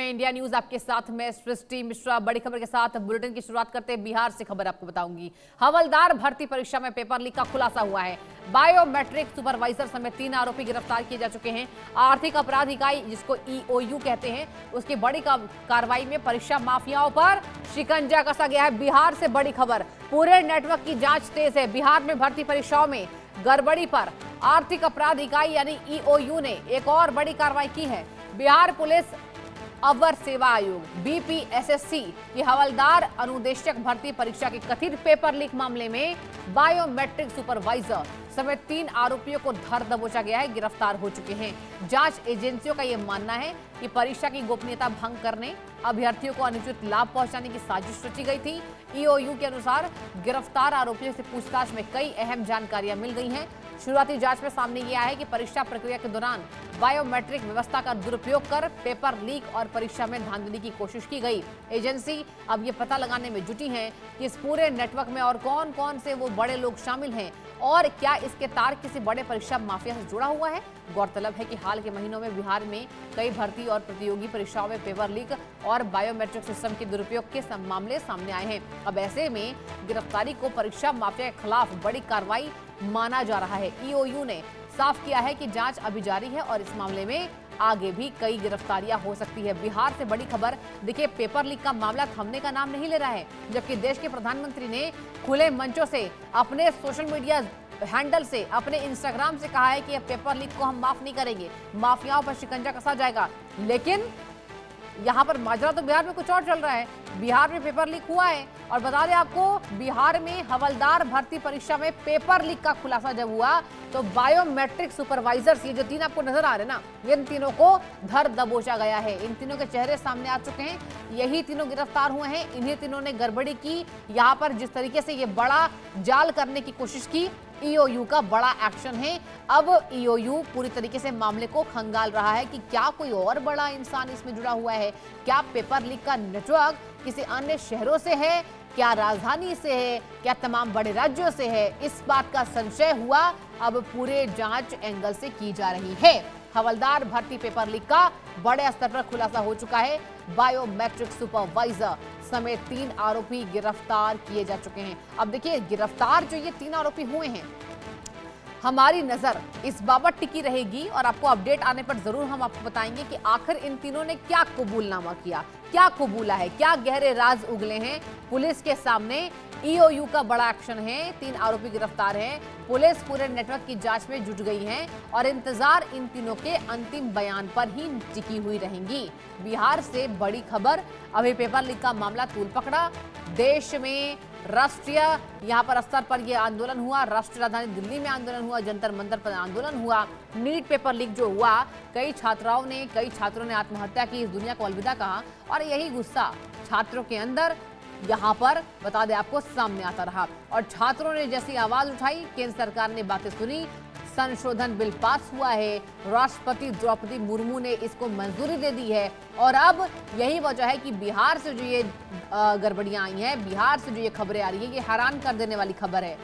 हैं India news, आपके साथ मैं सृष्टि मिश्रा। बड़ी खबर के साथ बुलेटिन की शुरुआत करते हैं। बिहार से खबर आपको बताऊंगी। हवलदार भर्ती परीक्षा में पेपर लीक का खुलासा हुआ है। बायोमेट्रिक सुपरवाइजर समेत 3 आरोपी गिरफ्तार किए जा चुके हैं। आर्थिक अपराध इकाई, जिसको ईओयू कहते हैं, उसकी बड़ी कार्रवाई में परीक्षा माफियाओं पर शिकंजा कसा गया है। बिहार से बड़ी खबर, पूरे नेटवर्क की जांच तेज है। बिहार में भर्ती परीक्षाओं में गड़बड़ी पर आर्थिक अपराध इकाई यानी ईओयू ने एक और बड़ी कार्रवाई की है। बिहार पुलिस अवर सेवा आयोग बीपीएसएससी की हवलदार अनुदेशक भर्ती परीक्षा के कथित पेपर लीक मामले में बायोमेट्रिक सुपरवाइजर समेत 3 आरोपियों को धर दबोचा गया है, गिरफ्तार हो चुके हैं। जांच एजेंसियों का यह मानना है कि परीक्षा की गोपनीयता भंग करने, अभ्यर्थियों को अनुचित लाभ पहुंचाने की साजिश रची गई थी। ईओयू के अनुसार गिरफ्तार आरोपियों से पूछताछ में कई अहम जानकारियां मिल गई हैं। शुरुआती जांच में सामने यह आया है कि परीक्षा प्रक्रिया के दौरान बायोमेट्रिक व्यवस्था का दुरुपयोग कर पेपर लीक और परीक्षा में धांधली की कोशिश की गई। एजेंसी अब ये पता लगाने में जुटी है कि इस पूरे नेटवर्क में और कौन कौन से वो बड़े लोग शामिल हैं और क्या इसके तार किसी बड़े परीक्षा माफिया से जुड़ा हुआ है। गौरतलब है कि हाल के महीनों में बिहार में कई भर्ती और प्रतियोगी परीक्षाओं में पेपर लीक और बायोमेट्रिक सिस्टम के दुरुपयोग के मामले सामने आए हैं। अब ऐसे में गिरफ्तारी को परीक्षा माफिया के खिलाफ बड़ी कार्रवाई माना जा रहा है। ईओयू ने साफ किया है कि जांच अभी जारी है और इस मामले में आगे भी कई गिरफ्तारियां हो सकती है। बिहार से बड़ी खबर, देखिए, पेपर लीक का मामला थमने का नाम नहीं ले रहा है, जबकि देश के प्रधानमंत्री ने खुले मंचों से, अपने सोशल मीडिया हैंडल से, अपने इंस्टाग्राम से कहा है कि पेपर लीक को हम माफ नहीं करेंगे, माफियाओं पर शिकंजा कसा जाएगा। लेकिन यहाँ पर माजरा तो बिहार में कुछ और चल रहा है। बिहार में पेपर लीक हुआ है और बता दें आपको, बिहार में हवलदार भर्ती परीक्षा में पेपर लीक का खुलासा जब हुआ तो बायोमेट्रिक सुपरवाइजर्स, ये जो 3 आपको नजर आ रहे हैं ना, इन तीनों को धर दबोचा गया है। इन तीनों के चेहरे सामने आ चुके हैं। यही तीनों गिरफ्तार हुए हैं। इन्हीं तीनों ने गड़बड़ी की। यहाँ पर जिस तरीके से ये बड़ा जाल करने की कोशिश की, ईओयू का बड़ा एक्शन है। अब ईओयू पूरी तरीके से मामले को खंगाल रहा है कि क्या कोई और बड़ा इंसान इसमें जुड़ा हुआ है, क्या पेपर लीक का नेटवर्क किसी अन्य शहरों से है, क्या राजधानी से है, क्या तमाम बड़े राज्यों से है। इस बात का संशय हुआ, अब पूरे जांच एंगल से की जा रही है। हवलदार भर्ती पेपर लीक का बड़े स्तर पर खुलासा हो चुका है। बायोमेट्रिक सुपरवाइजर समेत 3 आरोपी गिरफ्तार किए जा चुके हैं। अब देखिए, गिरफ्तार जो ये 3 आरोपी हुए हैं, हमारी नजर इस बाबत टिकी रहेगी और आपको अपडेट आने पर जरूर हम आपको बताएंगे कि आखिर इन तीनों ने क्या कबूलनामा किया, क्या कबूला है, क्या गहरे राज उगले हैं पुलिस के सामने। ईओयू का बड़ा एक्शन है, 3 आरोपी गिरफ्तार हैं। पुलिस पूरे नेटवर्क की जांच में जुट गई है और इंतजार इन तीनों के अंतिम बयान पर ही टिकी हुई रहेंगी। बिहार से बड़ी खबर, अभी पेपर लीक का मामला तूल पकड़ा। देश में राष्ट्रीय यहाँ पर स्तर पर यह आंदोलन हुआ, राष्ट्रीय राजधानी दिल्ली में आंदोलन हुआ, जंतर मंतर पर आंदोलन हुआ। नीट पेपर लीक जो हुआ, कई छात्रों ने आत्महत्या की, इस दुनिया को अलविदा कहा और यही गुस्सा छात्रों के अंदर यहाँ पर, बता दें आपको, सामने आता रहा और छात्रों ने जैसी आवाज उठाई, केंद्र सरकार ने बातें सुनी, संशोधन बिल पास हुआ है, राष्ट्रपति द्रौपदी मुर्मू ने इसको मंजूरी दे दी है और अब यही वजह है कि बिहार से जो ये गड़बड़ियां आई हैं, बिहार से जो ये खबरें आ रही है, ये हैरान कर देने वाली खबर है।